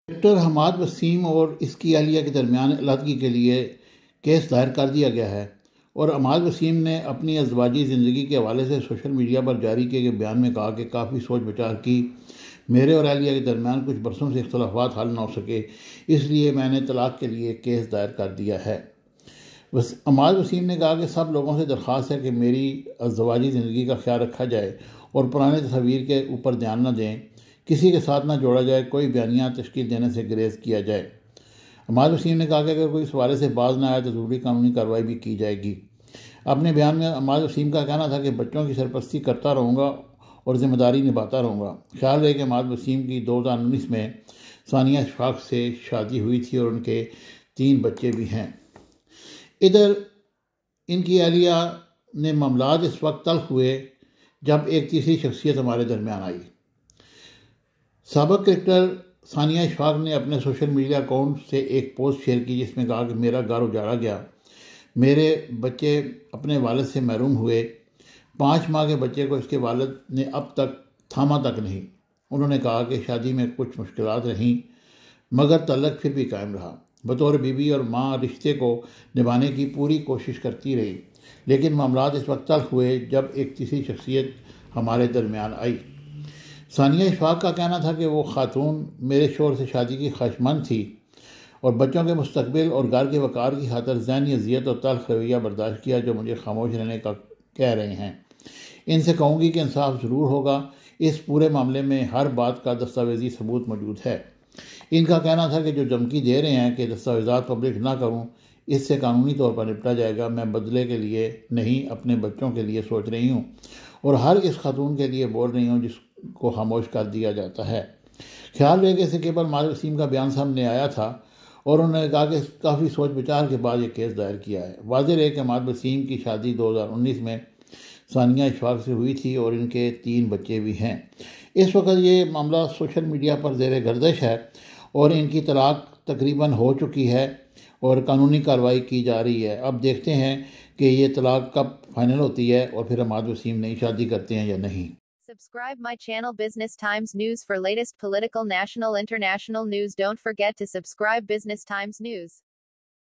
Doctor Hammad Wasim اور اس کی اہلیہ کے درمیان علیحدگی کے لیے کیس دائر کر دیا گیا ہے، اور حماد وسیم نے اپنی ازدواجی زندگی کے حوالے سے سوشل میڈیا پر جاری کیے گئے بیان میں کہا کہ کافی سوچ بچار کی میرے اور اہلیہ کے درمیان کچھ برسوں سے اختلافات حل نہ ہو سکے، اس لیے میں نے طلاق کے لیے کیس دائر کر دیا ہے۔ حماد وسیم نے کہا کہ سب لوگوں سے درخواست ہے کہ میری ازدواجی زندگی کا خیال رکھا جائے اور پرانے تصاویر کے اوپر دھیان نہ دیں، کسی کے ساتھ نہ جوڑا جائے، کوئی بیانیہ تشکیل دینے سے گریز کیا جائے۔ حماد وسیم نے کہا کہ اگر کوئی اس حوالے سے باز نہ آئے تو ضروری قانونی کارروائی بھی کی جائے گی۔ اپنے بیان میں حماد وسیم کا کہنا تھا کہ بچوں کی سرپرستی کرتا رہوں گا اور ذمہ داری نبھاتا رہوں گا۔ خیال رہے کہ حماد وسیم کی 2019 میں ثانیہ اشفاق سے شادی ہوئی تھی اور ان کے 3 بچے بھی ہیں۔ ادھر ان کی اہلیہ نے معاملات اس وقت تلخ ہوئے جب ایک تیسری شخصیت ہمارے درمیان آئی۔ سابق کرکٹر ثانیہ اشفاق نے اپنے سوشل میڈیا اکاؤنٹ سے ایک پوسٹ شیئر کی جس میں کہا کہ میرا گھر اجاڑا گیا، میرے بچے اپنے والد سے محروم ہوئے، 5 ماہ کے بچے کو اس کے والد نے اب تک تھاما تک نہیں۔ انہوں نے کہا کہ شادی میں کچھ مشکلات رہیں مگر تعلق پھر بھی قائم رہا۔ بطور بیوی اور ماں رشتے کو نبھانے کی پوری کوشش کرتی رہی، لیکن معاملات اس وقت تلخ ہوئے جب ایک تیسری شخصیت ہمارے درمیان آئی۔ ثانیہ اشفاق کا کہنا تھا کہ وہ خاتون میرے شوہر سے شادی کی خواہشمند تھی اور بچوں کے مستقبل اور گھر کے وقار کی خاطر ذہنی اذیت اور تلخ رویہ برداشت کیا جو مجھے خاموش رہنے کا کہہ رہے ہیں۔ ان سے کہوں گی کہ انصاف ضرور ہوگا، اس پورے معاملے میں ہر بات کا دستاویزی ثبوت موجود ہے۔ ان کا کہنا تھا کہ جو دھمکی دے رہے ہیں کہ دستاویزات پبلک نہ کروں، اس سے قانونی طور پر نپٹا جائے گا۔ میں بدلے کے لیے نہیں، اپنے بچوں کے لیے سوچ رہی ہوں اور ہر اس خاتون کے لیے بول رہی ہوں جس کو خاموش کر دیا جاتا ہے۔ خیال رہے کہ اس سے قبل حماد وسیم کا بیان سامنے آیا تھا اور انہوں نے کہا کہ کافی سوچ بچار کے بعد یہ کیس دائر کیا ہے۔ واضح رہے کہ حماد وسیم کی شادی 2019 میں ثانیہ اشفاق سے ہوئی تھی اور ان کے 3 بچے بھی ہیں۔ اس وقت یہ معاملہ سوشل میڈیا پر زیر گردش ہے اور ان کی طلاق تقریباً ہو چکی ہے اور قانونی کارروائی کی جا رہی ہے۔ اب دیکھتے ہیں کہ یہ طلاق کب فائنل ہوتی ہے اور پھر حماد وسیم نئی شادی کرتے ہیں یا نہیں۔ Subscribe my channel Business Times News for latest political, national, international news. Don't forget to subscribe Business Times News.